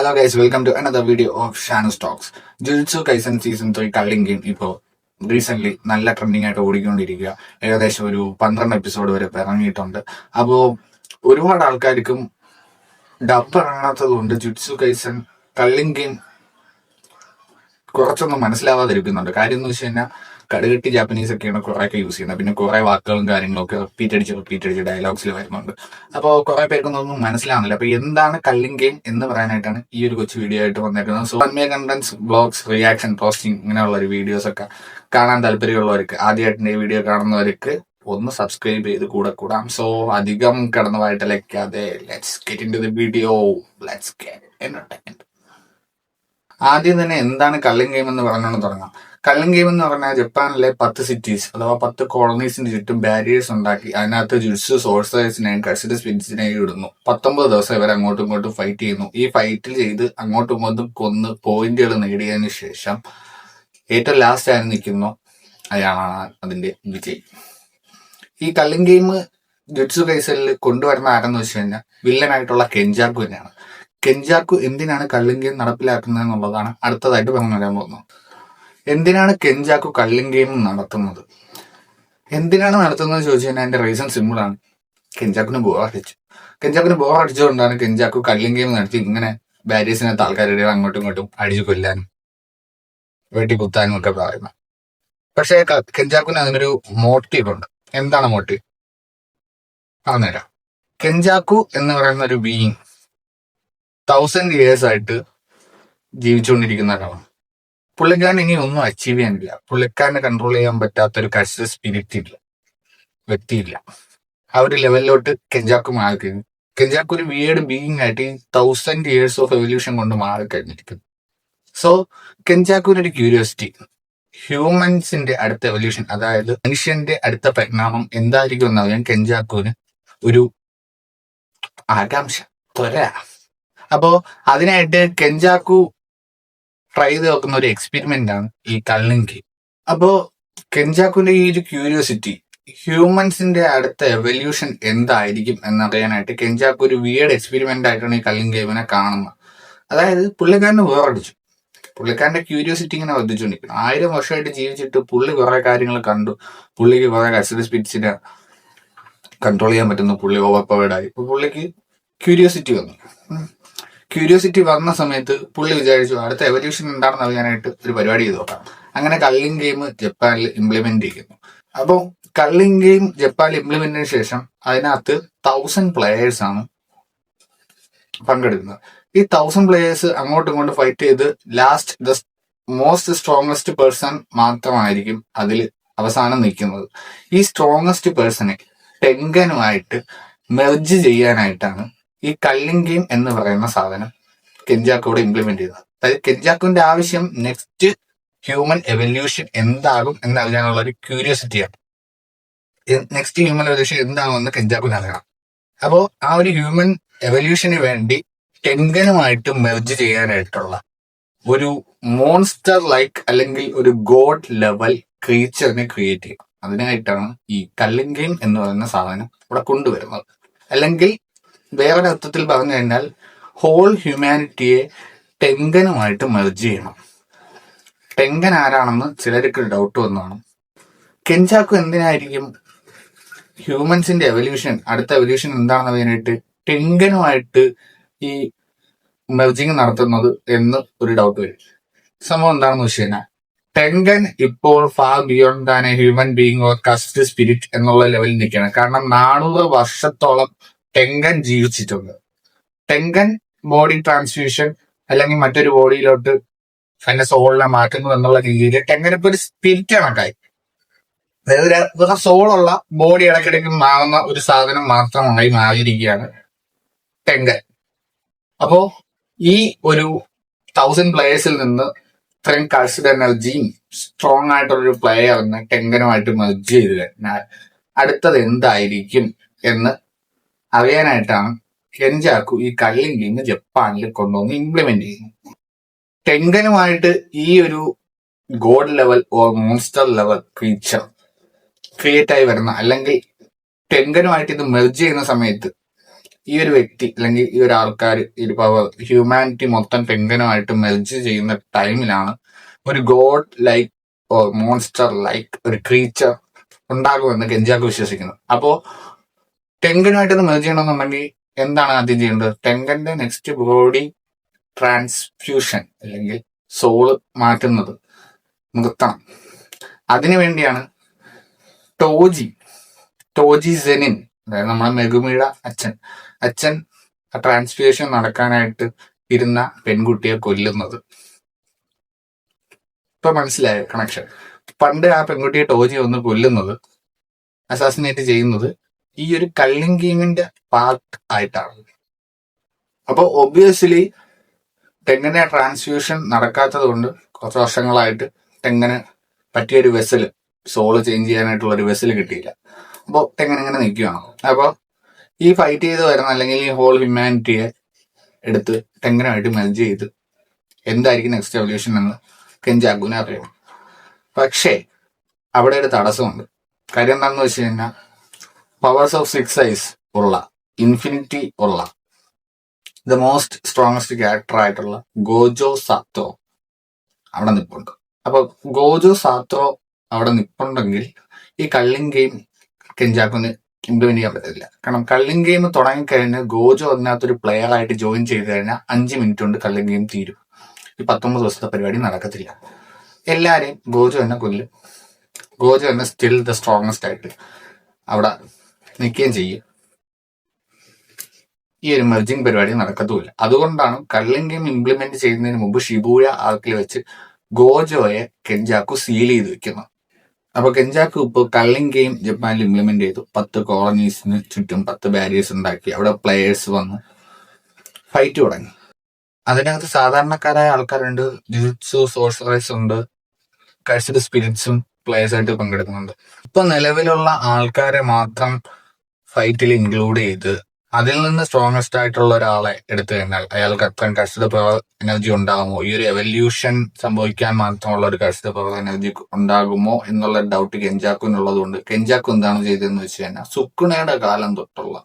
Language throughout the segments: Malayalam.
Hello guys, welcome to another video of Shanu's Talks. Jujutsu Kaisen season 3 culling game ഇപ്പോൾ റീസെന്റ് നല്ല ട്രെൻഡിങ് ആയിട്ട് ഓടിക്കൊണ്ടിരിക്കുക. ഏകദേശം ഒരു 12 എപ്പിസോഡ് വരെ ഇറങ്ങിയിട്ടുണ്ട്. അപ്പോൾ ഒരുപാട് ആൾക്കാർക്കും ഡബ് ഇറങ്ങാത്തത് കൊണ്ട് ജുജുത്സു കൈസൻ കള്ളിംഗ് ഗെയിം കുറച്ചൊന്നും മനസ്സിലാവാതിരിക്കുന്നുണ്ട്. കാര്യം എന്ന് വെച്ച് കഴിഞ്ഞാൽ കടുകട്ടി ജാപ്പനീസ് ഒക്കെയാണ് കുറേയൊക്കെ യൂസ് ചെയ്യുന്നത്. പിന്നെ കുറെ വാക്കുകളും കാര്യങ്ങളൊക്കെ റിപ്പീറ്റ് അടിച്ച് ഡയലോഗ്സിൽ വരുന്നുണ്ട്. അപ്പോൾ കുറെ പേർക്കൊന്നും മനസ്സിലാവുന്നില്ല. അപ്പൊ എന്താണ് കള്ളിംഗ് ഗെയിം എന്ന് പറയാനായിട്ടാണ് ഈ ഒരു കൊച്ചു വീഡിയോ ആയിട്ട് വന്നേക്കുന്നത്. സോ വൺമേ കണ്ടന്റ്സ്, ബ്ലോഗ്സ്, റിയാക്ഷൻ, പോസ്റ്റിംഗ് ഇങ്ങനെയുള്ള ഒരു വീഡിയോസ് ഒക്കെ കാണാൻ താല്പര്യമുള്ളവർക്ക്, ആദ്യമായിട്ട് ഈ വീഡിയോ കാണുന്നവർക്ക് ഒന്ന് സബ്സ്ക്രൈബ് ചെയ്ത് കൂടാം. സോ അധികം കടന്നുപോയിട്ടലക്കാതെ let's get into the video. Let's get entertainment. ആദ്യം തന്നെ എന്താണ് കള്ളിംഗ് ഗെയിം എന്ന് പറഞ്ഞുകൊണ്ട് തുടങ്ങാം. കള്ളിംഗ് ഗെയിം എന്ന് പറഞ്ഞാൽ ജപ്പാനിലെ 10 സിറ്റീസ് അഥവാ 10 കോളനീസിന് ചുറ്റും ബാരിയേഴ്സ് ഉണ്ടാക്കി അതിനകത്ത് ജുഡ്സു സോഴ്സേഴ്സിനെയും കഴ്സിഡ് സ്പിരിറ്റ്സിനെയും ഇടുന്നു. 19 ദിവസം ഇവർ അങ്ങോട്ടും ഇങ്ങോട്ടും ഫൈറ്റ് ചെയ്യുന്നു. ഈ ഫൈറ്റിൽ ചെയ്ത് അങ്ങോട്ടും ഇങ്ങോട്ടും കൊന്ന് പോയിന്റുകൾ നേടിയതിനു ശേഷം ഏറ്റവും ലാസ്റ്റ് ആയി നിൽക്കുന്നു അയാളാണ് അതിന്റെ വിജയി. ഈ കള്ളിംഗ് ഗെയിം ജുഡ്സു കൈസനിൽ കൊണ്ടുവരുന്ന ആരെന്ന് വെച്ച് കഴിഞ്ഞാൽ വില്ലനായിട്ടുള്ള കെഞ്ചാക്കു തന്നെയാണ്. കെഞ്ചാക്കു എന്തിനാണ് കള്ളിംഗ് ഗെയിം നടപ്പിലാക്കുന്നത് എന്നുള്ളതാണ് അടുത്തതായിട്ട് പറഞ്ഞു തരാൻ പോകുന്നത്. എന്തിനാണ് കെഞ്ചാക്കു കള്ളിംഗ് ഗെയിം നടത്തുന്നത്? എന്തിനാണ് നടത്തുന്നത് ചോദിച്ചു കഴിഞ്ഞാൽ അതിന്റെ റീസൺ സിമ്പിൾ ആണ്. കെഞ്ചാക്കുന് ബോർ അടിച്ചുകൊണ്ടാണ് കെഞ്ചാക്കു കള്ളിംഗ് ഗെയിം നടത്തി ഇങ്ങനെ ബാരിയേഴ്സിനകത്ത് ആൾക്കാരുടെ അങ്ങോട്ടും ഇങ്ങോട്ടും അടിച്ചു കൊല്ലാനും വെട്ടി കുത്താനും ഒക്കെ പറയുന്നത്. പക്ഷേ കെഞ്ചാക്കുന് അതിനൊരു മോട്ടീവ് ഉണ്ട്. എന്താണ് മോട്ടീവ്? പറഞ്ഞുതരാം. കെഞ്ചാക്കു എന്ന് പറയുന്ന ഒരു ബീയിങ് 1000 years ആയിട്ട് ജീവിച്ചുകൊണ്ടിരിക്കുന്ന ഒരാളാണ്. പുള്ളിക്കാരൻ ഇനി ഒന്നും അച്ചീവ് ചെയ്യാനില്ല. പുള്ളിക്കാരനെ കൺട്രോൾ ചെയ്യാൻ പറ്റാത്തൊരു കഴ്സ സ്പിരിറ്റ് ഇല്ല, വ്യക്തിയില്ല. ആ ഒരു ലെവലിലോട്ട് കെഞ്ചാക്കു മാറിക്കഴിഞ്ഞു. കെഞ്ചാക്കു ഒരു വിയേർഡ് ബീയിങ് ആയിട്ട് ഈ 1000 years ഓഫ് എവല്യൂഷൻ കൊണ്ട് മാറിക്കഴിഞ്ഞിരിക്കുന്നു. സോ കെഞ്ചാക്കുവിനൊരു ക്യൂരിയോസിറ്റി, ഹ്യൂമൻസിന്റെ അടുത്ത എവല്യൂഷൻ, അതായത് മനുഷ്യന്റെ അടുത്ത പരിണാമം എന്തായിരിക്കും എന്നറിയാൻ കെഞ്ചാക്കുവിന് ഒരു ആകാംക്ഷ, ത്വര. അപ്പോ അതിനായിട്ട് കെഞ്ചാക്കു ട്രൈ ചെയ്ത് നോക്കുന്ന ഒരു എക്സ്പെരിമെന്റ് ആണ് ഈ കള്ളിംഗ് ഗെയിം. അപ്പോ കെഞ്ചാക്കുവിന്റെ ഈ ഒരു ക്യൂരിയോസിറ്റി, ഹ്യൂമൻസിന്റെ അടുത്ത എവല്യൂഷൻ എന്തായിരിക്കും എന്നറിയാനായിട്ട് കെഞ്ചാക്കു ഒരു വിയേർഡ് എക്സ്പെരിമെന്റ് ആയിട്ടാണ് ഈ കള്ളിംഗ് ഗെയിമിനെ കാണുന്നത്. അതായത് പുള്ളിക്കാരന് വേറടിച്ചു. പുള്ളിക്കാരന്റെ ക്യൂരിയോസിറ്റി ഇങ്ങനെ വർദ്ധിച്ചുകൊണ്ടിരിക്കുന്നു. 1000 വർഷമായിട്ട് ജീവിച്ചിട്ട് പുള്ളി കുറെ കാര്യങ്ങൾ കണ്ടു. പുള്ളിക്ക് കുറെ കഴ്സഡ് സ്പിരിറ്റ്സിനെ കൺട്രോൾ ചെയ്യാൻ പറ്റുന്നു. പുള്ളി ഓവർ പവേർഡ് ആയി. പുള്ളിക്ക് ക്യൂരിയോസിറ്റി വന്നു. ക്യൂരിയോസിറ്റി വന്ന സമയത്ത് പുള്ളി വിചാരിച്ചു അടുത്ത എവല്യൂഷൻ എന്താണെന്ന് അറിയാനായിട്ട് ഒരു പരിപാടി ചെയ്ത് നോക്കാം. അങ്ങനെ കള്ളിംഗ് ഗെയിം ജപ്പാനിൽ ഇംപ്ലിമെന്റ് ചെയ്യുന്നു. അപ്പോൾ കള്ളിംഗ് ഗെയിം ജപ്പാനിൽ ഇംപ്ലിമെന്റിന് ശേഷം അതിനകത്ത് 1000 players ആണ് പങ്കെടുക്കുന്നത്. ഈ 1000 players അങ്ങോട്ടും ഇങ്ങോട്ടും ഫൈറ്റ് ചെയ്ത് last the most strongest person മാത്രമായിരിക്കും അതിൽ അവസാനം നിൽക്കുന്നത്. ഈ സ്ട്രോങ്ങസ്റ്റ് പേഴ്സണെ ടെങ്കനുമായിട്ട് മെർജ് ചെയ്യാനായിട്ടാണ് ഈ കള്ളിംഗ് ഗെയിം എന്ന് പറയുന്ന സാധനം കെഞ്ചാക്കോടെ ഇംപ്ലിമെന്റ് ചെയ്തത്. അതായത് കെഞ്ചാക്കുവിന്റെ ആവശ്യം നെക്സ്റ്റ് ഹ്യൂമൻ എവല്യൂഷൻ എന്താകും എന്നറിയാനുള്ള ഒരു ക്യൂരിയോസിറ്റിയാണ്. നെക്സ്റ്റ് ഹ്യൂമൻ എവല്യൂഷൻ എന്താകുമെന്ന് കെഞ്ചാക്കുവിന് അറിയണം. അപ്പോ ആ ഒരു ഹ്യൂമൻ എവല്യൂഷന് വേണ്ടി ടെങ്കനുമായിട്ട് മെർജ് ചെയ്യാനായിട്ടുള്ള ഒരു മോൺസ്റ്റർ ലൈക്ക് അല്ലെങ്കിൽ ഒരു ഗോഡ് ലെവൽ ക്രീച്ചറിനെ ക്രിയേറ്റ് ചെയ്യും. അതിനായിട്ടാണ് ഈ കള്ളിംഗ് ഗെയിം എന്ന് പറയുന്ന സാധനം ഇവിടെ കൊണ്ടുവരുന്നത്. അല്ലെങ്കിൽ വേറൊരു അർത്ഥത്തിൽ പറഞ്ഞു കഴിഞ്ഞാൽ ഹോൾ ഹ്യൂമാനിറ്റിയെ ടെങ്കനുമായിട്ട് മെർജ് ചെയ്യണം. ടെങ്കൻ ആരാണെന്ന് ചിലർക്ക് ഡൗട്ട് വന്നതാണ്. കെഞ്ചാക്കു എന്തിനായിരിക്കും ഹ്യൂമൻസിന്റെ എവല്യൂഷൻ, അടുത്ത എവല്യൂഷൻ എന്താണെന്ന് പറയാനായിട്ട് ടെങ്കനുമായിട്ട് ഈ മെർജിങ് നടത്തുന്നത് എന്ന് ഒരു ഡൗട്ട് വരും. സംഭവം എന്താണെന്ന് വെച്ച് കഴിഞ്ഞാൽ ടെങ്കൻ ഇപ്പോൾ far beyond than a human being or cursed spirit എന്നുള്ള ലെവലിൽ നിൽക്കുകയാണ്. കാരണം 400 വർഷത്തോളം ടെങ്കൻ ജീവിച്ചിട്ടുണ്ട്. ടെങ്കൻ ബോഡി ട്രാൻസ്ഫ്യൂഷൻ അല്ലെങ്കിൽ മറ്റൊരു ബോഡിയിലോട്ട് അതിന്റെ സോളിനെ മാറ്റുന്നു എന്നുള്ള രീതിയിൽ ടെങ്കൻ ഇപ്പൊ ഒരു സ്പിരിറ്റ് കണക്കായി. അതായത് സോളുള്ള ബോഡി ഇടയ്ക്കിടയ്ക്ക് മാറുന്ന ഒരു സാധനം മാത്രമായി മാറിയിരിക്കുകയാണ് ടെങ്കൻ. അപ്പോ ഈ ഒരു 1000 players നിന്ന് ഇത്രയും കഴ്സഡ് എനർജിയും സ്ട്രോങ് ആയിട്ടുള്ളൊരു പ്ലെയറിന് ടെങ്കനുമായിട്ട് മെർജ് ചെയ്ത് കഴിഞ്ഞാൽ അടുത്തത് എന്തായിരിക്കും എന്ന് അറിയാനായിട്ടാണ് കെഞ്ചാക്കു ഈ കള്ളിംഗ് ഗെയിം ജപ്പാനിൽ കൊണ്ടുവന്ന് ഇംപ്ലിമെന്റ് ചെയ്യുന്നത്. ടെങ്കനുമായിട്ട് ഈ ഒരു God level or monster level creature create ആയി വരുന്ന, അല്ലെങ്കിൽ ടെങ്കനുമായിട്ട് ഇത് മെർജ് ചെയ്യുന്ന സമയത്ത് ഈ ഒരു വ്യക്തി അല്ലെങ്കിൽ ഈ ഒരു ആൾക്കാർ ഹ്യൂമാനിറ്റി മൊത്തം ടെങ്കനുമായിട്ട് മെർജ് ചെയ്യുന്ന ടൈമിലാണ് ഒരു ഗോഡ് ലൈക്ക് മോൺസ്റ്റർ ലൈക്ക് ഒരു ക്രീച്ചർ ഉണ്ടാകുമെന്ന് കെഞ്ചാക്കു വിശ്വസിക്കുന്നു. അപ്പോ ടെങ്കനുമായിട്ടൊന്ന് മെർജ് ചെയ്യണമെന്നുണ്ടെങ്കിൽ എന്താണ് ആദ്യം ചെയ്യേണ്ടത്? ടെങ്കന്റെ നെക്സ്റ്റ് ബോഡി ട്രാൻസ്ഫ്യൂഷൻ അല്ലെങ്കിൽ സോള് മാറ്റുന്നത് നിർത്തണം. അതിനുവേണ്ടിയാണ് ടോജി സെനിൻ, അതായത് നമ്മളെ മെഗുമിയുടെ അച്ഛൻ ട്രാൻസ്ഫ്യൂഷൻ നടക്കാനായിട്ട് ഇരുന്ന പെൺകുട്ടിയെ കൊല്ലുന്നത്. ഇപ്പൊ മനസ്സിലായ കണക്ഷൻ? പണ്ട് ആ പെൺകുട്ടിയെ ടോജി ഒന്ന് കൊല്ലുന്നത്, അസാസിനേറ്റ് ചെയ്യുന്നത് ഈ ഒരു കള്ളിങ് ഗെയിമിന്റെ പാർട്ട് ആയിട്ടാണ്. അപ്പൊ ഒബ്വിയസ്ലി ടെങ്കന്റെ ട്രാൻസ്ഫ്യൂഷൻ നടക്കാത്തത് കൊണ്ട് കുറച്ച് വർഷങ്ങളായിട്ട് ടെങ്കന് പറ്റിയൊരു വെസല്, സോള് ചേഞ്ച് ചെയ്യാനായിട്ടുള്ള ഒരു വെസല് കിട്ടിയില്ല. അപ്പോൾ ടെങ്കൻ ഇങ്ങനെ നിൽക്കുകയാണ്. അപ്പോൾ ഈ ഫൈറ്റ് ചെയ്ത് വരുന്ന അല്ലെങ്കിൽ ഈ ഹോൾ ഹ്യൂമാനിറ്റിയെ എടുത്ത് ടെങ്കനുമായിട്ട് മെർജ് ചെയ്ത് എന്തായിരിക്കും നെക്സ്റ്റ് എവല്യൂഷൻ എന്ന് കെഞ്ചാക്കുവിനെ അറിയണം. പക്ഷേ അവിടെ ഒരു തടസ്സമുണ്ട്. കാര്യം എന്താണെന്ന് വെച്ച് കഴിഞ്ഞാൽ പവേഴ്സ് ഓഫ് 6 ഐസ് ഉള്ള, ഇൻഫിനിറ്റി ഉള്ള, ദ മോസ്റ്റ് സ്ട്രോങ്സ്റ്റ് ക്യാരക്ടർ ആയിട്ടുള്ള ഗോജോ സാത്രോ അവിടെ നിൽപ്പുണ്ട്. അപ്പൊ ഗോജോ സാത്രോ അവിടെ നിൽപ്പുണ്ടെങ്കിൽ ഈ കള്ളിങ് ഗെയിം കെഞ്ചാക്കുന്ന് ഇംപ്ലിമെന്റ് ചെയ്യാൻ പറ്റത്തില്ല. കാരണം കള്ളിങ് ഗെയിം തുടങ്ങിക്കഴിഞ്ഞ് ഗോജോ അതിനകത്തൊരു പ്ലെയർ ആയിട്ട് ജോയിൻ ചെയ്ത് കഴിഞ്ഞാൽ 5 മിനിറ്റ് കൊണ്ട് കള്ളിങ് ഗെയിം തീരും. ഈ 19 ദിവസത്തെ പരിപാടി നടക്കത്തില്ല. എല്ലാരെയും ഗോജോ തന്നെ കൊല്ലും. ഗോജോ തന്നെ സ്റ്റിൽ ദ സ്ട്രോങ്സ്റ്റ് ആയിട്ട് അവിടെ നിൽക്കുകയും ചെയ്യും. ഈ ഒരു മെർജിങ് പരിപാടി നടക്കത്തുമില്ല. അതുകൊണ്ടാണ് കള്ളിങ് ഗെയിം ഇംപ്ലിമെന്റ് ചെയ്യുന്നതിന് മുമ്പ് ഷിബൂയ ആർക്കിൽ വെച്ച് ഗോജോയെ കെഞ്ചാക്കു സീൽ ചെയ്ത് വെക്കുന്നത്. അപ്പൊ കെഞ്ചാക്കു ഇപ്പോൾ കള്ളിങ് ഗെയിം ജപ്പാനിൽ ഇംപ്ലിമെന്റ് ചെയ്തു. 10 കോളനീസിന് ചുറ്റും 10 ബാരിയേഴ്സ് ഉണ്ടാക്കി. അവിടെ പ്ലേയേഴ്സ് വന്ന് ഫൈറ്റ് തുടങ്ങി. അതിനകത്ത് സാധാരണക്കാരായ ആൾക്കാരുണ്ട്, ജുജുത്സു സോഴ്സറേഴ്സ് ഉണ്ട്, കഴ്സഡ് സ്പിരിറ്റ്സും പ്ലേയേഴ്സ് ആയിട്ട് പങ്കെടുക്കുന്നുണ്ട്. ഇപ്പൊ നിലവിലുള്ള ആൾക്കാരെ മാത്രം ഫൈറ്റിൽ ഇൻക്ലൂഡ് ചെയ്ത് അതിൽ നിന്ന് സ്ട്രോങ്ങസ്റ്റ് ആയിട്ടുള്ള ഒരാളെ എടുത്തു കഴിഞ്ഞാൽ അയാൾക്ക് അത്രയും കഴ്സഡ് പവർ എനർജി ഉണ്ടാകുമോ, ഈ ഒരു എവല്യൂഷൻ സംഭവിക്കാൻ മാത്രമുള്ള ഒരു കഴ്സഡ് പവർ എനർജി ഉണ്ടാകുമോ എന്നുള്ള ഡൗട്ട് കെഞ്ചാക്കുനുള്ളത് കൊണ്ട് കെഞ്ചാക്കു എന്താണ് ചെയ്തതെന്ന് വെച്ച് കഴിഞ്ഞാൽ സുക്കുണയുടെ കാലം തൊട്ടുള്ള,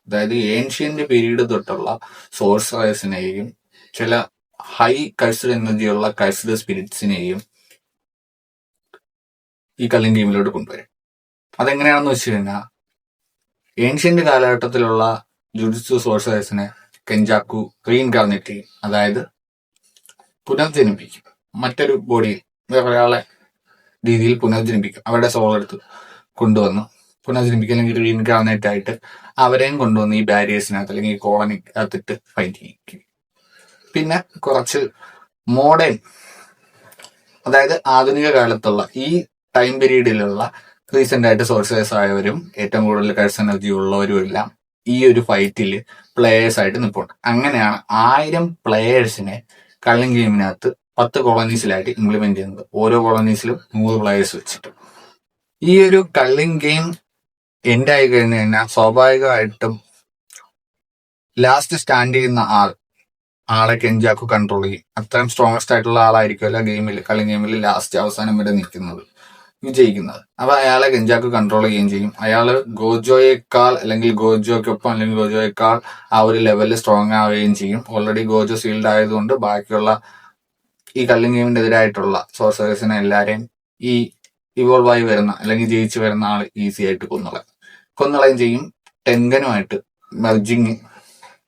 അതായത് ഏൻഷ്യന്റ് പീരീഡ് തൊട്ടുള്ള സോഴ്സറേഴ്സിനെയും ചില ഹൈ കഴ്സഡ് എനർജിയുള്ള കഴ്സഡ് സ്പിരിറ്റ്സിനെയും ഈ കള്ളിങ് ഗെയിമിലോട്ട് കൊണ്ടുവരും. അതെങ്ങനെയാണെന്ന് വെച്ച് കഴിഞ്ഞാൽ ഏൻഷ്യന്റ് കാലഘട്ടത്തിലുള്ള ജുജുത്സു സോഴ്സേഴ്സിനെ കെഞ്ചാക്കു റീഇൻകാർണേറ്റ് ചെയ്യും, അതായത് പുനർജനിപ്പിക്കും. മറ്റൊരു ബോഡിയിൽ വേറൊരാളെ രീതിയിൽ പുനർജനിപ്പിക്കും. അവരുടെ സോൾ എടുത്ത് കൊണ്ടുവന്ന് പുനർജനിപ്പിക്കും, അല്ലെങ്കിൽ റീഇൻകാർണേറ്റ് ആയിട്ട് അവരെയും കൊണ്ടുവന്ന് ഈ ബാരിയേഴ്സിനകത്ത് അല്ലെങ്കിൽ ഈ കോളനിക്കകത്തിട്ട് ഫൈറ്റ് ചെയ്യിക്കും. പിന്നെ കുറച്ച് മോഡേൺ, അതായത് ആധുനിക കാലത്തുള്ള ഈ ടൈം പീരീഡിലുള്ള റീസെന്റ് ആയിട്ട് സോഴ്സേഴ്സ് ആയവരും ഏറ്റവും കൂടുതൽ കഴ്സ് എനർജി ഉള്ളവരും എല്ലാം ഈ ഒരു ഫൈറ്റിൽ പ്ലേയേഴ്സ് ആയിട്ട് നിൽപ്പുണ്ട്. അങ്ങനെയാണ് 1000 പ്ലേയേഴ്സിനെ കള്ളിങ് ഗെയിമിനകത്ത് 10 കോളനീസിലായിട്ട് ഇംപ്ലിമെന്റ് ചെയ്യുന്നത്. ഓരോ കോളനീസിലും 100 പ്ലേയേഴ്സ് വെച്ചിട്ട്. ഈ ഒരു കള്ളിങ് ഗെയിം എൻഡ് ആയി കഴിഞ്ഞു കഴിഞ്ഞാൽ സ്വാഭാവികമായിട്ടും ലാസ്റ്റ് സ്റ്റാൻഡ് ചെയ്യുന്ന ആളെ കെഞ്ചാക്കു കൺട്രോൾ ചെയ്യും. അത്രയും സ്ട്രോങ്സ്റ്റ് ആയിട്ടുള്ള ആളായിരിക്കുമല്ല ഗെയിമിൽ, കള്ളിങ് ഗെയിമിൽ ലാസ്റ്റ് അവസാനം വരെ നിൽക്കുന്നത്, വിജയിക്കുന്നത്. അപ്പൊ അയാളെ കെഞ്ചാക്കു കൺട്രോൾ ചെയ്യുകയും ചെയ്യും. അയാള് ഗോജോയേക്കാൾ അല്ലെങ്കിൽ ഗോജോയ്ക്കൊപ്പം അല്ലെങ്കിൽ ഗോജോയേക്കാൾ ആ ഒരു ലെവലിൽ സ്ട്രോങ് ആവുകയും ചെയ്യും. ഓൾറെഡി ഗോജോ സീൽഡ് ആയതുകൊണ്ട് ബാക്കിയുള്ള ഈ കള്ളിങ് ഗെയിമിന്റെ എതിരായിട്ടുള്ള സോഴ്സേഴ്സിനെ എല്ലാരെയും ഈ ഇവോൾവ് ആയി വരുന്ന അല്ലെങ്കിൽ ജയിച്ചു വരുന്ന ആൾ ഈസി ആയിട്ട് കൊന്നുകളയും ചെയ്യും. ടെങ്കനുമായിട്ട് മെർജിങ്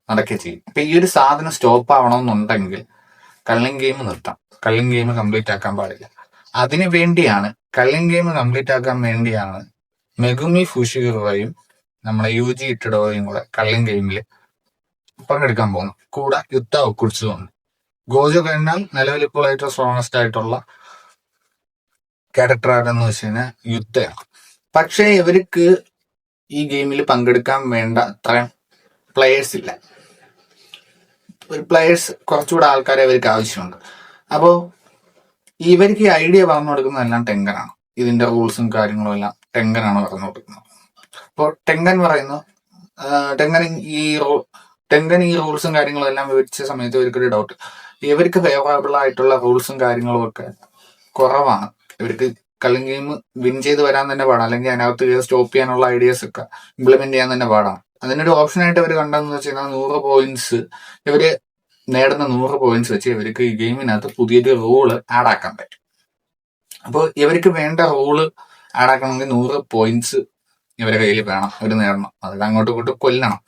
നടക്കുകയും ചെയ്യും. അപ്പൊ ഈ ഒരു സാധനം സ്റ്റോപ്പ് ആവണമെന്നുണ്ടെങ്കിൽ കള്ളിങ് ഗെയിം നിർത്താം. കള്ളിങ് ഗെയിം കംപ്ലീറ്റ് ആക്കാൻ പാടില്ല. അതിനു വേണ്ടിയാണ്, കള്ളിങ് ഗെയിം കംപ്ലീറ്റ് ആക്കാൻ വേണ്ടിയാണ് മെഗുമി ഫുഷിഗുറയും നമ്മളെ യൂജി ഇട്ടഡോയും കൂടെ കള്ളിങ് ഗെയിമിൽ പങ്കെടുക്കാൻ പോകുന്നു. കൂടെ യുദ്ധ ഒക്കുറിച്ചുണ്ട്. ഗോജോ കഴിഞ്ഞാൽ നിലവിൽ ഇപ്പോൾ ഏറ്റവും സ്ട്രോങ്ങസ്റ്റ് ആയിട്ടുള്ള ക്യാരക്ടർ ആരെന്ന് വെച്ച് കഴിഞ്ഞാൽ യുദ്ധയാണ്. പക്ഷേ ഇവർക്ക് ഈ ഗെയിമിൽ പങ്കെടുക്കാൻ വേണ്ട അത്രയും പ്ലേയേഴ്സ് ഇല്ല. ഒരു പ്ലേയേഴ്സ് കുറച്ചുകൂടെ ആൾക്കാരെ ഇവർക്ക് ആവശ്യമുണ്ട്. അപ്പോൾ ഇവർക്ക് ഈ ഐഡിയ പറഞ്ഞു കൊടുക്കുന്നതെല്ലാം ടെങ്കനാണ്. ഇതിന്റെ റൂൾസും കാര്യങ്ങളും എല്ലാം ടെങ്കനാണ് പറഞ്ഞു കൊടുക്കുന്നത്. അപ്പോൾ ടെങ്കൻ പറയുന്നു, ടെങ്കൻ ഈ റൂൾസും കാര്യങ്ങളും എല്ലാം വിവരിച്ച സമയത്ത് ഇവർക്കൊരു ഡൗട്ട്, ഇവർക്ക് ഫേവറബിൾ ആയിട്ടുള്ള റൂൾസും കാര്യങ്ങളും ഒക്കെ കുറവാണ്. ഇവർക്ക് കള്ളിങ് ഗെയിം വിൻ ചെയ്ത് വരാൻ തന്നെ പാടാണ്, അല്ലെങ്കിൽ അതിനകത്ത് സ്റ്റോപ്പ് ചെയ്യാനുള്ള ഐഡിയാസ് ഒക്കെ ഇംപ്ലിമെന്റ് ചെയ്യാൻ തന്നെ പാടാണ്. അതിനൊരു ഓപ്ഷനായിട്ട് അവർ കണ്ടെന്ന് വെച്ച് കഴിഞ്ഞാൽ 100 പോയിന്റ്സ് ഇവര് നേടുന്ന 100 പോയിന്റ്സ് വെച്ച് ഇവർക്ക് ഈ ഗെയിമിനകത്ത് പുതിയൊരു റൂള് ആഡ് ആക്കാൻ പറ്റും. അപ്പോൾ ഇവർക്ക് വേണ്ട റൂള് ആഡ് ആക്കണമെങ്കിൽ 100 പോയിന്റ്സ് ഇവരെ കയ്യിൽ വേണം, ഇവർ നേടണം, അതായത് അങ്ങോട്ടും ഇങ്ങോട്ടും കൊല്ലണം.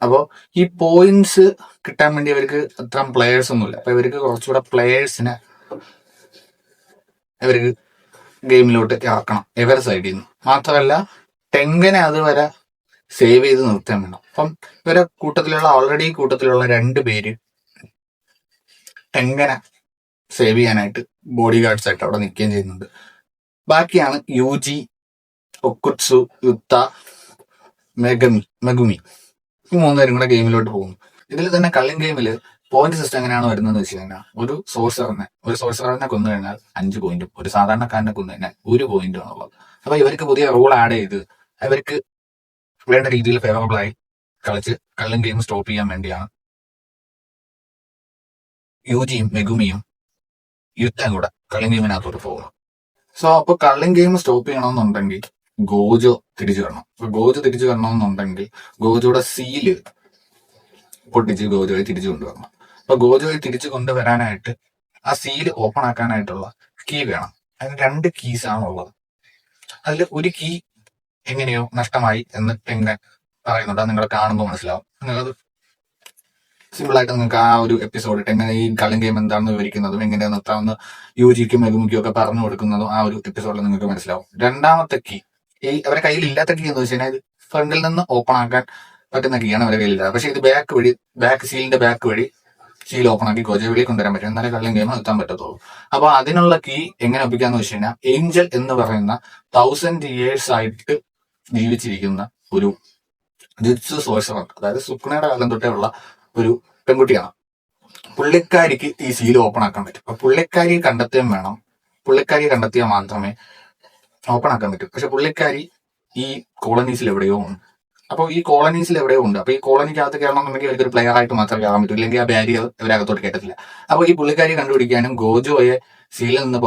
അപ്പോൾ ഈ പോയിന്റ്സ് കിട്ടാൻ വേണ്ടി ഇവർക്ക് അത്ര പ്ലെയേഴ്സ് ഒന്നുമില്ല. അപ്പൊ ഇവർക്ക് കുറച്ചുകൂടെ പ്ലെയേഴ്സിനെ ഇവർക്ക് ഗെയിമിലോട്ട് ഇറക്കണം ഇവരുടെ സൈഡിൽ നിന്ന്. മാത്രമല്ല ടെങ്കനെ അതുവരെ സേവ് ചെയ്ത് നിർത്താൻ വേണം. അപ്പം ഇവരെ ഓൾറെഡി കൂട്ടത്തിലുള്ള 2 പേര് ടെങ്കനെ സേവ് ചെയ്യാനായിട്ട് ബോഡി ഗാർഡ്സ് ആയിട്ട് അവിടെ നിൽക്കുകയും ചെയ്യുന്നുണ്ട്. ബാക്കിയാണ് യൂജി, ഒക്കുത്സു, യുത്ത, മെഗുമി. ഈ 3 പേരും കൂടെ ഗെയിമിലോട്ട് പോകുന്നു. ഇതിൽ തന്നെ കള്ളിങ് ഗെയിമിൽ പോയിന്റ് സിസ്റ്റം എങ്ങനെയാണ് വരുന്നത് വെച്ച് കഴിഞ്ഞാൽ ഒരു സോഴ്സറിനെ കൊന്നു കഴിഞ്ഞാൽ 5 പോയിന്റും ഒരു സാധാരണക്കാരനെ കൊന്നു കഴിഞ്ഞാൽ 1 പോയിന്റും ആണുള്ളത്. അപ്പൊ ഇവർക്ക് പുതിയ റൂൾ ആഡ് ചെയ്ത് അവർക്ക് വേണ്ട രീതിയിൽ ഫേവറബിൾ ആയി കളിച്ച് കള്ളിങ് ഗെയിം സ്റ്റോപ്പ് ചെയ്യാൻ വേണ്ടിയാണ് യൂജിയും മെഗുമിയും യുദ്ധം കൂടെ കള്ളിങ് ഗെയിമിനകത്തോട്ട് പോകുന്നത്. സോ അപ്പൊ കള്ളിങ് ഗെയിം സ്റ്റോപ്പ് ചെയ്യണമെന്നുണ്ടെങ്കിൽ ഗോജോ തിരിച്ചു വരണം. അപ്പൊ ഗോജോ തിരിച്ചു വരണമെന്നുണ്ടെങ്കിൽ ഗോജോയുടെ സീല് പൊട്ടിച്ച് ഗോജോയെ തിരിച്ചു കൊണ്ടുവരണം. അപ്പൊ ഗോജോയെ തിരിച്ചു കൊണ്ടുവരാനായിട്ട് ആ സീല് ഓപ്പൺ ആക്കാനായിട്ടുള്ള കീ വേണം. അതിന് 2 കീസ് ആണുള്ളത്. അതിൽ ഒരു കീ എങ്ങനെയോ നഷ്ടമായി എന്ന് എങ്ങനെ പറയുന്നുണ്ട്. അത് നിങ്ങൾ കാണുമ്പോൾ മനസ്സിലാവും. നിങ്ങളത് സിമ്പിൾ ആയിട്ട് നിങ്ങൾക്ക് ആ ഒരു എപ്പിസോഡ് എങ്ങനെ ഈ കള്ളിങ് ഗെയിം എന്താണെന്ന് വിവരിക്കുന്നതും എങ്ങനെ നിർത്താമെന്ന് യൂജിക്കും മെഗുമിക്കും ഒക്കെ പറഞ്ഞു കൊടുക്കുന്നതും ആ ഒരു എപ്പിസോഡിൽ നിങ്ങൾക്ക് മനസ്സിലാവും. 2ാമത്തെ കീ ഈ അവരുടെ കയ്യിൽ ഇല്ലാത്ത കീ എന്ന് വെച്ച് കഴിഞ്ഞാൽ ഇത് ഫ്രണ്ടിൽ നിന്ന് ഓപ്പൺ ആക്കാൻ പറ്റുന്ന കീയാണ് അവരുടെ കയ്യിലില്ല. പക്ഷെ ഇത് സീലിന്റെ ബാക്ക് വഴി സീൽ ഓപ്പൺ ആക്കി ഗോജോ വെളിയിൽ കൊണ്ടുവരാൻ പറ്റും. എന്നാലേ കള്ളിങ് ഗെയിം നിർത്താൻ പറ്റത്തുള്ളൂ. അപ്പൊ അതിനുള്ള കീ എങ്ങനെ ഒപ്പിക്കാന്ന് വെച്ച് കഴിഞ്ഞാൽ ഏഞ്ചൽ എന്ന് പറയുന്ന 1000 years ആയിട്ട് ജീവിച്ചിരിക്കുന്ന ഒരു ജിത്സു സോഴ്സറർ, അതായത് സുക്നയുടെ കാലം തൊട്ടേ ഉള്ള ഒരു പെൺകുട്ടിയാണ്. പുള്ളിക്കാരിക്ക് ഈ സീൽ ഓപ്പൺ ആക്കാൻ പറ്റും. അപ്പൊ പുള്ളിക്കാരി കണ്ടെത്തിയാൽ മാത്രമേ ഓപ്പൺ ആക്കാൻ പറ്റൂ. പക്ഷെ പുള്ളിക്കാരി ഈ കോളനീസിൽ എവിടെയോ ഉണ്ട്. അപ്പോൾ ഈ കോളനീസിൽ എവിടെയോ ഉണ്ട്. അപ്പൊ ഈ കോളനിക്കകത്ത് കയറണമെന്നുണ്ടെങ്കിൽ അവർക്കൊരു പ്ലെയർ ആയിട്ട് മാത്രമേ കയറാൻ പറ്റൂ, ഇല്ലെങ്കിൽ ആ ബാരിയർ ഇവരകത്തോട്ട് കയറ്റത്തില്ല. അപ്പൊ ഈ പുള്ളിക്കാരി കണ്ടുപിടിക്കാനും ഗോജോയെ സീലിൽ നിന്ന്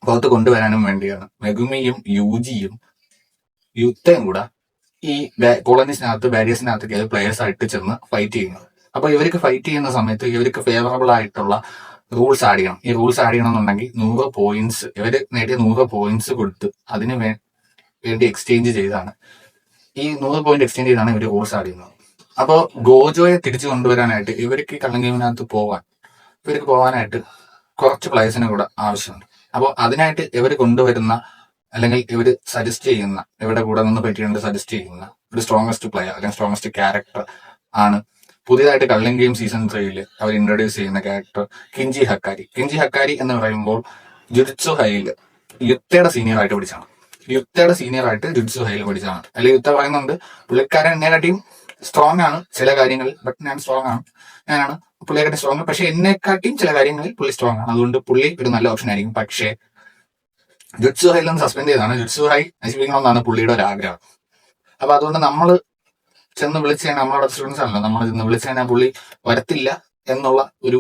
പുറത്ത് കൊണ്ടുവരാനും വേണ്ടിയാണ് മെഗുമിയും യൂജിയും യുത്തയും കൂടെ ഈ കോളനീസിനകത്ത് ബാരിയേഴ്സിനകത്ത് കയറി പ്ലെയേഴ്സ് ആയിട്ട് ചെന്ന് ഫൈറ്റ് ചെയ്യുന്നത്. അപ്പൊ ഇവർക്ക് ഫൈറ്റ് ചെയ്യുന്ന സമയത്ത് ഇവർക്ക് ഫേവറബിൾ ആയിട്ടുള്ള റൂൾസ് ആഡ് ചെയ്യണം. ഈ റൂൾസ് ആഡ് ചെയ്യണമെന്നുണ്ടെങ്കിൽ 100 പോയിന്റ്സ് ഇവര് നേടിയ 100 പോയിന്റ്സ് കൊടുത്ത് അതിന് വേണ്ടി എക്സ്ചേഞ്ച് ചെയ്താണ് ഈ 100 പോയിന്റ് എക്സ്ചേഞ്ച് ചെയ്താണ് ഇവർ റൂൾസ് ആഡ് ചെയ്യുന്നത്. അപ്പോൾ ഗോജോയെ തിരിച്ചു കൊണ്ടുവരാനായിട്ട് ഇവർക്ക് കള്ളിങ് ഗെയിമിനകത്ത് പോകാനായിട്ട് കുറച്ച് പ്ലേയേഴ്സിനെ കൂടെ ആവശ്യമുണ്ട്. അപ്പോൾ അതിനായിട്ട് ഇവർ കൊണ്ടുവരുന്ന അല്ലെങ്കിൽ ഇവർ സജസ്റ്റ് ചെയ്യുന്ന ഇവരുടെ കൂടെ നിന്ന് പറ്റിയുണ്ട് സജസ്റ്റ് ചെയ്യുന്ന ഒരു സ്ട്രോങ്ങസ്റ്റ് പ്ലെയർ അല്ലെങ്കിൽ സ്ട്രോങ്ങസ്റ്റ് ക്യാരക്ടർ ആണ് പുതിയതായിട്ട് കള്ളിങ് ഗെയിം സീസൺ 3 അവർ ഇൻട്രൊഡ്യൂസ് ചെയ്യുന്ന ക്യാരക്ടർ കിഞ്ചി ഹക്കാരി എന്ന് പറയുമ്പോൾ ജുജുത്സു ഹൈയിൽ യുത്തയുടെ സീനിയർ ആയിട്ട് പഠിച്ചാണ്. ജുജുത്സു ഹൈയിൽ പഠിച്ചാണ്. അല്ലെങ്കിൽ യുത്ത പറയുന്നുണ്ട് പുള്ളിക്കാരൻ എന്നെക്കാട്ടിയും സ്ട്രോങ് ആണ് ചില കാര്യങ്ങളിൽ, ബട്ട് ഞാനാണ് പുള്ളിയെക്കാട്ടി സ്ട്രോങ്, പക്ഷെ എന്നെക്കാട്ടിയും ചില കാര്യങ്ങളിൽ പുള്ളി സ്ട്രോങ് ആണ്. അതുകൊണ്ട് പുള്ളി ഒരു നല്ല ഓപ്ഷൻ ആയിരിക്കും. പക്ഷേ ജുജുത്സു ഹൈയിൽ നിന്ന് സസ്പെൻഡ് ചെയ്താണ്. ജുജുത്സു ഹൈ നശിപ്പിക്കണമെന്നാണ് പുള്ളിയുടെ ഒരു ആഗ്രഹം. അപ്പൊ അതുകൊണ്ട് നമ്മൾ ചെന്ന് വിളിച്ചു കഴിഞ്ഞാൽ നമ്മളവിടെ സ്റ്റുഡൻസ് ആണല്ലോ, നമ്മൾ ചെന്ന് വിളിച്ചു കഴിഞ്ഞാൽ പുള്ളി വരത്തില്ല എന്നുള്ള ഒരു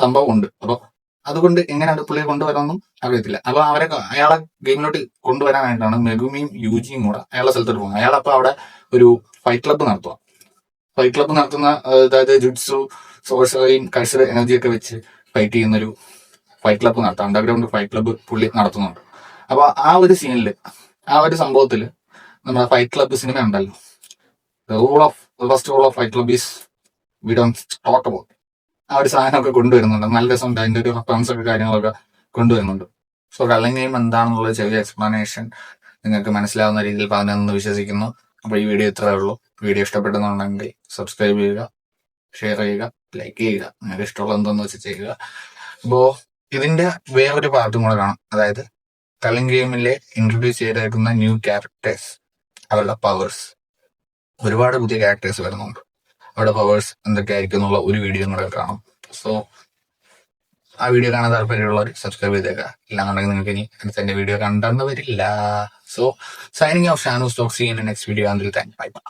സംഭവം ഉണ്ട്. അപ്പൊ അതുകൊണ്ട് എങ്ങനെയാണ് പുള്ളിയെ കൊണ്ടുവരാമെന്നും അറിയത്തില്ല. അപ്പൊ അയാളെ ഗെയിമിലോട്ട് കൊണ്ടുവരാനായിട്ടാണ് മെഗുമിയും യൂജിയും കൂടെ അയാളെ സ്ഥലത്തോട്ട് പോകുന്നത്. അയാളപ്പോ അവിടെ ഒരു ഫൈറ്റ് ക്ലബ്ബ് നടത്തുന്ന അതായത് ജുഡ്സു, സോഴ്സറിയും കൾച്ചർ എനർജിയൊക്കെ വെച്ച് ഫൈറ്റ് ചെയ്യുന്നൊരു fight club underground fight club പുള്ളി നടത്തുന്നുണ്ട്. അപ്പൊ ആ ഒരു സീനിൽ ആ ഒരു സംഭവത്തിൽ നമ്മുടെ ഫൈറ്റ് ക്ലബ്ബ് സിനിമ ഉണ്ടല്ലോ, first rule of fight club is we don't talk about, ആ ഒരു സാധനമൊക്കെ കൊണ്ടുവരുന്നുണ്ട്. നല്ല രസമുണ്ട്. അതിന്റെ ഒരു റെഫറൻസ് ഒക്കെ കാര്യങ്ങളൊക്കെ കൊണ്ടുവരുന്നുണ്ട്. സോ കള്ളിങ് ഗെയിം എന്താണെന്നുള്ള ചെറിയ എക്സ്പ്ലനേഷൻ നിങ്ങൾക്ക് മനസ്സിലാവുന്ന രീതിയിൽ പറഞ്ഞതെന്ന് വിശ്വസിക്കുന്നു. അപ്പൊ ഈ വീഡിയോ ഇത്രയേ ഉള്ളൂ. വീഡിയോ ഇഷ്ടപ്പെട്ടെന്നുണ്ടെങ്കിൽ സബ്സ്ക്രൈബ് ചെയ്യുക, ഷെയർ ചെയ്യുക, ലൈക്ക് ചെയ്യുക, നിങ്ങൾക്ക് ഇഷ്ടമുള്ള എന്താണെന്ന് വെച്ച് ചെയ്യുക. അപ്പോ ഇതിന്റെ വേറൊരു പാർട്ടും കൂടെ കാണാം. അതായത് കള്ളിങ് ഗെയിമിലെ ഇൻട്രൊഡ്യൂസ് ചെയ്തേക്കുന്ന ന്യൂ ക്യാരക്ടേഴ്സ്, അവരുടെ പവേഴ്സ്, ഒരുപാട് പുതിയ ക്യാരക്ടേഴ്സ് വരുന്നുണ്ട്. അവരുടെ പവേഴ്സ് എന്തൊക്കെയായിരിക്കും എന്നുള്ള ഒരു വീഡിയോ കൂടെ കാണാം. സോ ആ വീഡിയോ കാണാൻ താല്പര്യമുള്ളവർ സബ്സ്ക്രൈബ് ചെയ്തേക്കുക. ഇല്ലാന്നുണ്ടെങ്കിൽ നിങ്ങൾക്ക് ഇനി അടുത്ത വീഡിയോ കണ്ടെന്ന് വരില്ല. സോ സൈനിങ് ഓഫ് ഷാനു സ്റ്റോക്സി in next video. Bye by.